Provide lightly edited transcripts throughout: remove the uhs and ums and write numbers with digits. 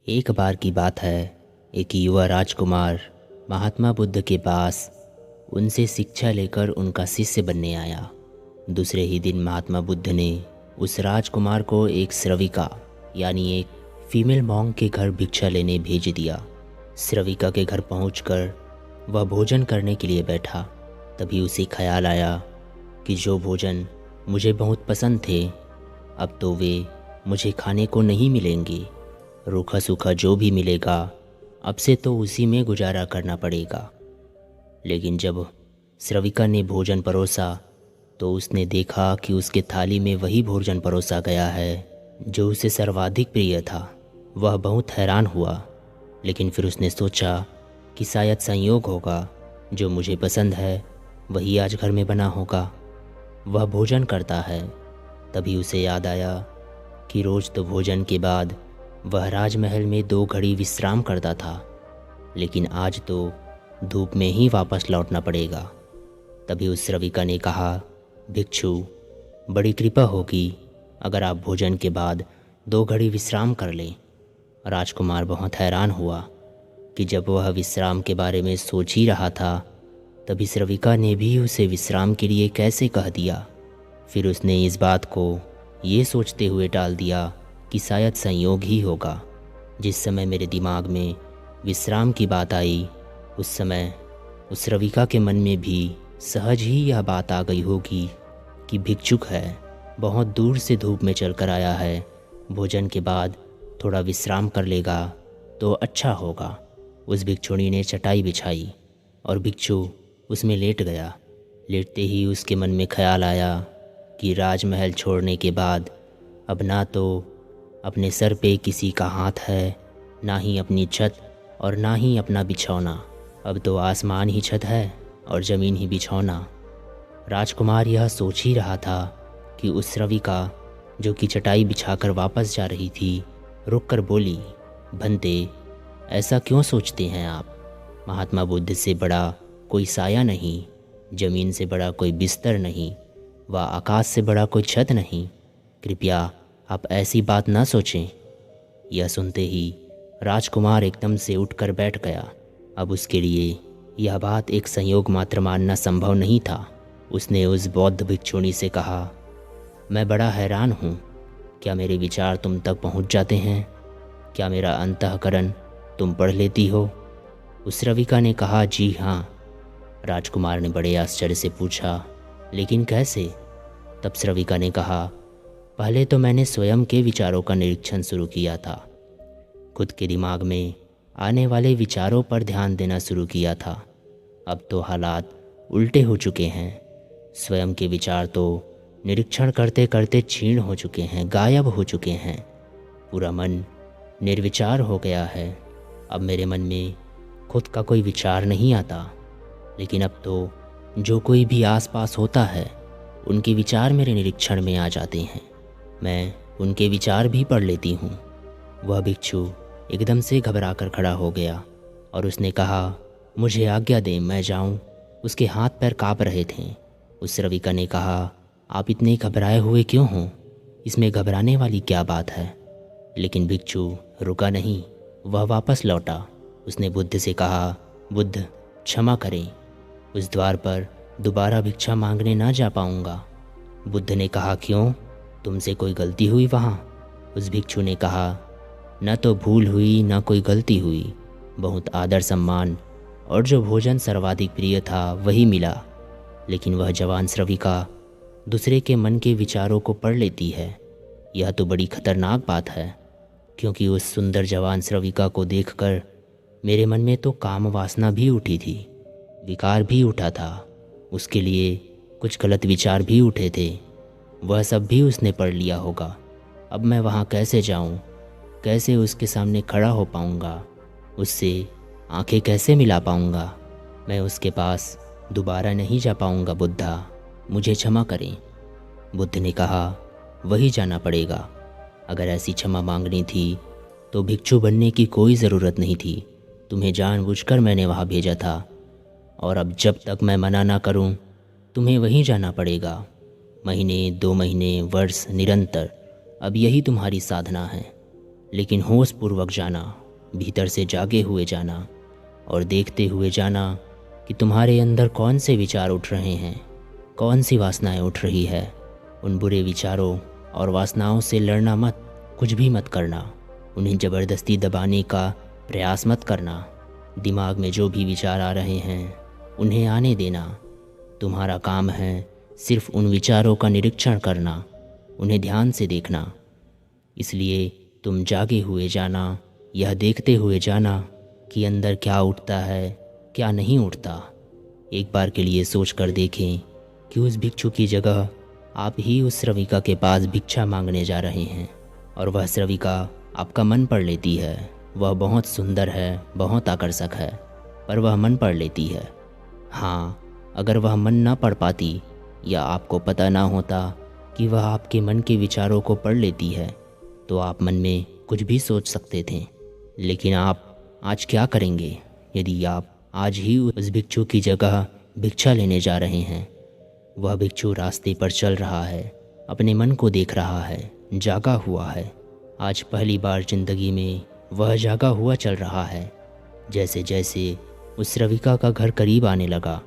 एक बार की बात है। एक युवा राजकुमार महात्मा बुद्ध के पास उनसे शिक्षा लेकर उनका शिष्य बनने आया। दूसरे ही दिन महात्मा बुद्ध ने उस राजकुमार को एक श्रविका यानी एक फीमेल मॉन्क के घर भिक्षा लेने भेज दिया। श्रविका के घर पहुंचकर वह भोजन करने के लिए बैठा। तभी उसे ख्याल आया कि जो भोजन मुझे बहुत पसंद थे अब तो वे मुझे खाने को नहीं मिलेंगे। रूखा सूखा जो भी मिलेगा अब से तो उसी में गुजारा करना पड़ेगा। लेकिन जब श्रविका ने भोजन परोसा तो उसने देखा कि उसके थाली में वही भोजन परोसा गया है जो उसे सर्वाधिक प्रिय था। वह बहुत हैरान हुआ, लेकिन फिर उसने सोचा कि शायद संयोग होगा, जो मुझे पसंद है वही आज घर में बना होगा। वह भोजन करता है। तभी उसे याद आया कि रोज़ तो भोजन के बाद वह राजमहल में 2 घड़ी विश्राम करता था, लेकिन आज तो धूप में ही वापस लौटना पड़ेगा। तभी उस श्रविका ने कहा, भिक्षु, बड़ी कृपा होगी अगर आप भोजन के बाद 2 घड़ी विश्राम कर लें। राजकुमार बहुत हैरान हुआ कि जब वह विश्राम के बारे में सोच ही रहा था तभी श्रविका ने भी उसे विश्राम के लिए कैसे कह दिया। फिर उसने इस बात को ये सोचते हुए टाल दिया कि शायद संयोग ही होगा। जिस समय मेरे दिमाग में विश्राम की बात आई उस समय उस श्रविका के मन में भी सहज ही यह बात आ गई होगी कि भिक्षुक है, बहुत दूर से धूप में चलकर आया है, भोजन के बाद थोड़ा विश्राम कर लेगा तो अच्छा होगा। उस भिक्षुणी ने चटाई बिछाई और भिक्षु उसमें लेट गया। लेटते ही उसके मन में ख्याल आया कि राजमहल छोड़ने के बाद अब ना तो अपने सर पे किसी का हाथ है, ना ही अपनी छत और ना ही अपना बिछौना। अब तो आसमान ही छत है और ज़मीन ही बिछौना। राजकुमार यह सोच ही रहा था कि उस श्रविका जो कि चटाई बिछाकर वापस जा रही थी रुककर बोली, भंते, ऐसा क्यों सोचते हैं आप? महात्मा बुद्ध से बड़ा कोई साया नहीं, ज़मीन से बड़ा कोई बिस्तर नहीं, व आकाश से बड़ा कोई छत नहीं। कृपया आप ऐसी बात ना सोचें। यह सुनते ही राजकुमार एकदम से उठकर बैठ गया। अब उसके लिए यह बात एक संयोग मात्र मानना संभव नहीं था। उसने उस बौद्ध भिक्षुणी से कहा, मैं बड़ा हैरान हूँ, क्या मेरे विचार तुम तक पहुँच जाते हैं? क्या मेरा अंतःकरण तुम पढ़ लेती हो? उस श्रविका ने कहा, जी हाँ। राजकुमार ने बड़े आश्चर्य से पूछा, लेकिन कैसे? तब श्रविका ने कहा, पहले तो मैंने स्वयं के विचारों का निरीक्षण शुरू किया था। खुद के दिमाग में आने वाले विचारों पर ध्यान देना शुरू किया था। अब तो हालात उल्टे हो चुके हैं। स्वयं के विचार तो निरीक्षण करते करते क्षीण हो चुके हैं, गायब हो चुके हैं। पूरा मन निर्विचार हो गया है। अब मेरे मन में खुद का कोई विचार नहीं आता। लेकिन अब तो जो कोई भी आसपास होता है उनके विचार मेरे निरीक्षण में आ जाते हैं। मैं उनके विचार भी पढ़ लेती हूँ। वह भिक्षु एकदम से घबरा कर खड़ा हो गया और उसने कहा, मुझे आज्ञा दें, मैं जाऊँ। उसके हाथ पैर काँप रहे थे। उस श्रविका ने कहा, आप इतने घबराए हुए क्यों हों? इसमें घबराने वाली क्या बात है? लेकिन भिक्षु रुका नहीं, वह वापस लौटा। उसने बुद्ध से कहा, बुद्ध, क्षमा करें, उस द्वार पर दोबारा भिक्षा मांगने ना जा पाऊँगा। बुद्ध ने कहा, क्यों? तुमसे कोई गलती हुई वहाँ? उस भिक्षु ने कहा, न तो भूल हुई न कोई गलती हुई, बहुत आदर सम्मान और जो भोजन सर्वाधिक प्रिय था वही मिला। लेकिन वह जवान श्रविका दूसरे के मन के विचारों को पढ़ लेती है। यह तो बड़ी खतरनाक बात है, क्योंकि उस सुंदर जवान श्रविका को देखकर मेरे मन में तो काम वासना भी उठी थी, विकार भी उठा था, उसके लिए कुछ गलत विचार भी उठे थे। वह सब भी उसने पढ़ लिया होगा। अब मैं वहाँ कैसे जाऊँ? कैसे उसके सामने खड़ा हो पाऊँगा? उससे आंखें कैसे मिला पाऊँगा? मैं उसके पास दोबारा नहीं जा पाऊँगा। बुद्धा, मुझे क्षमा करें। बुद्ध ने कहा, वही जाना पड़ेगा। अगर ऐसी क्षमा मांगनी थी तो भिक्षु बनने की कोई ज़रूरत नहीं थी। तुम्हें जानबूझकर मैंने वहाँ भेजा था और अब जब तक मैं मना ना करूँ तुम्हें वहीं जाना पड़ेगा। महीने, 2 महीने, वर्ष, निरंतर अब यही तुम्हारी साधना है। लेकिन होशपूर्वक जाना, भीतर से जागे हुए जाना और देखते हुए जाना कि तुम्हारे अंदर कौन से विचार उठ रहे हैं, कौन सी वासनाएं उठ रही है। उन बुरे विचारों और वासनाओं से लड़ना मत, कुछ भी मत करना, उन्हें ज़बरदस्ती दबाने का प्रयास मत करना। दिमाग में जो भी विचार आ रहे हैं उन्हें आने देना। तुम्हारा काम है सिर्फ उन विचारों का निरीक्षण करना, उन्हें ध्यान से देखना। इसलिए तुम जागे हुए जाना, यह देखते हुए जाना कि अंदर क्या उठता है, क्या नहीं उठता। एक बार के लिए सोच कर देखें कि उस भिक्षु की जगह आप ही उस श्रविका के पास भिक्षा मांगने जा रहे हैं और वह श्रविका आपका मन पढ़ लेती है। वह बहुत सुंदर है, बहुत आकर्षक है, पर वह मन पढ़ लेती है। हाँ, अगर वह मन न पढ़ पाती या आपको पता ना होता कि वह आपके मन के विचारों को पढ़ लेती है तो आप मन में कुछ भी सोच सकते थे। लेकिन आप आज क्या करेंगे यदि आप आज ही उस भिक्षु की जगह भिक्षा लेने जा रहे हैं? वह भिक्षु रास्ते पर चल रहा है, अपने मन को देख रहा है, जागा हुआ है। आज पहली बार जिंदगी में वह जागा हुआ चल रहा है। जैसे जैसे उस श्रविका का घर करीब आने लगा,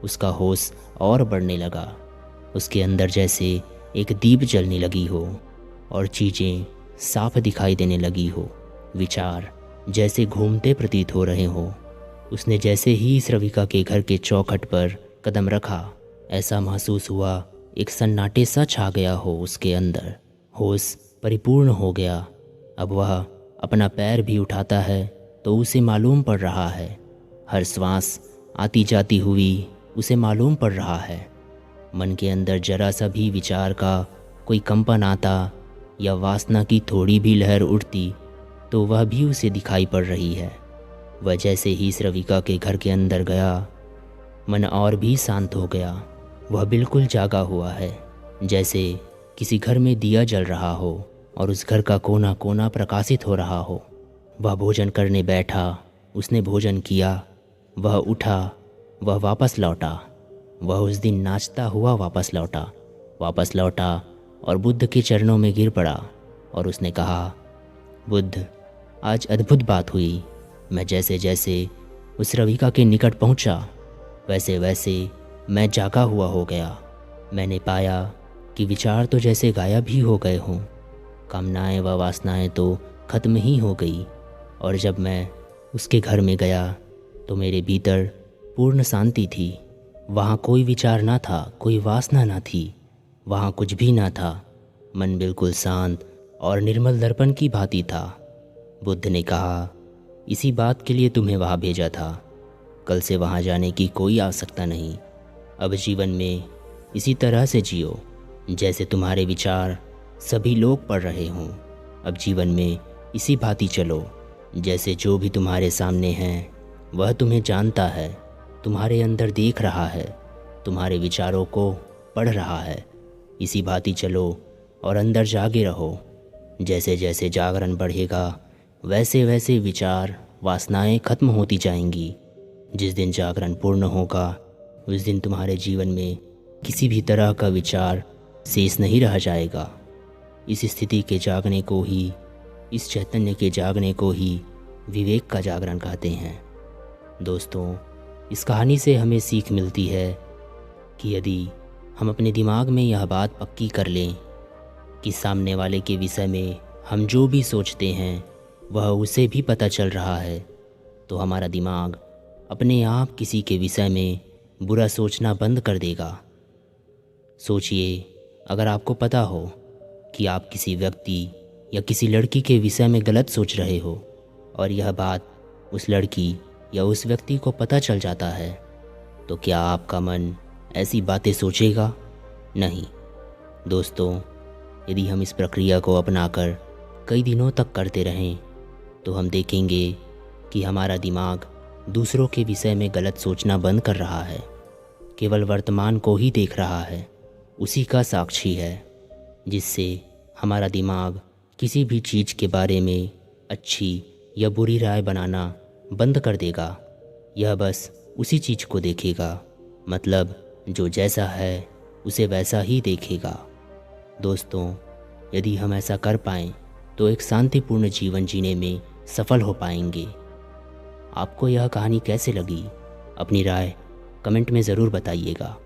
उसका होश और बढ़ने लगा। उसके अंदर जैसे एक दीप जलने लगी हो और चीज़ें साफ दिखाई देने लगी हो, विचार जैसे घूमते प्रतीत हो रहे हो। उसने जैसे ही श्रविका के घर के चौखट पर कदम रखा, ऐसा महसूस हुआ एक सन्नाटे सा छा गया हो उसके अंदर। होश परिपूर्ण हो गया। अब वह अपना पैर भी उठाता है तो उसे मालूम पड़ रहा है, हर श्वास आती जाती हुई उसे मालूम पड़ रहा है। मन के अंदर जरा सा भी विचार का कोई कंपन आता या वासना की थोड़ी भी लहर उठती तो वह भी उसे दिखाई पड़ रही है। वह जैसे ही श्रविका के घर के अंदर गया, मन और भी शांत हो गया। वह बिल्कुल जागा हुआ है, जैसे किसी घर में दिया जल रहा हो और उस घर का कोना कोना प्रकाशित हो रहा हो। वह भोजन करने बैठा, उसने भोजन किया, वह उठा, वह वापस लौटा। वह उस दिन नाचता हुआ वापस लौटा और बुद्ध के चरणों में गिर पड़ा और उसने कहा, बुद्ध, आज अद्भुत बात हुई। मैं जैसे जैसे उस श्रविका के निकट पहुंचा, वैसे वैसे मैं जागा हुआ हो गया। मैंने पाया कि विचार तो जैसे गायब ही हो गए हों, कामनाएं व वासनाएं तो खत्म ही हो गई। और जब मैं उसके घर में गया तो मेरे भीतर पूर्ण शांति थी। वहाँ कोई विचार ना था, कोई वासना ना थी, वहाँ कुछ भी ना था। मन बिल्कुल शांत और निर्मल दर्पण की भांति था। बुद्ध ने कहा, इसी बात के लिए तुम्हें वहाँ भेजा था। कल से वहाँ जाने की कोई आवश्यकता नहीं। अब जीवन में इसी तरह से जियो जैसे तुम्हारे विचार सभी लोग पढ़ रहे हों। अब जीवन में इसी भांति चलो जैसे जो भी तुम्हारे सामने हैं वह तुम्हें जानता है, तुम्हारे अंदर देख रहा है, तुम्हारे विचारों को पढ़ रहा है। इसी भांति चलो और अंदर जागे रहो। जैसे जैसे जागरण बढ़ेगा वैसे वैसे विचार वासनाएं खत्म होती जाएंगी। जिस दिन जागरण पूर्ण होगा उस दिन तुम्हारे जीवन में किसी भी तरह का विचार शेष नहीं रह जाएगा। इस स्थिति के जागने को ही, इस चैतन्य के जागने को ही विवेक का जागरण कहते हैं। दोस्तों, इस कहानी से हमें सीख मिलती है कि यदि हम अपने दिमाग में यह बात पक्की कर लें कि सामने वाले के विषय में हम जो भी सोचते हैं वह उसे भी पता चल रहा है, तो हमारा दिमाग अपने आप किसी के विषय में बुरा सोचना बंद कर देगा। सोचिए, अगर आपको पता हो कि आप किसी व्यक्ति या किसी लड़की के विषय में गलत सोच रहे हो और यह बात उस लड़की या उस व्यक्ति को पता चल जाता है, तो क्या आपका मन ऐसी बातें सोचेगा? नहीं। दोस्तों, यदि हम इस प्रक्रिया को अपनाकर कई दिनों तक करते रहें तो हम देखेंगे कि हमारा दिमाग दूसरों के विषय में गलत सोचना बंद कर रहा है, केवल वर्तमान को ही देख रहा है, उसी का साक्षी है, जिससे हमारा दिमाग किसी भी चीज़ के बारे में अच्छी या बुरी राय बनाना बंद कर देगा। यह बस उसी चीज़ को देखेगा, मतलब जो जैसा है उसे वैसा ही देखेगा। दोस्तों, यदि हम ऐसा कर पाएँ तो एक शांतिपूर्ण जीवन जीने में सफल हो पाएंगे। आपको यह कहानी कैसे लगी? अपनी राय कमेंट में ज़रूर बताइएगा।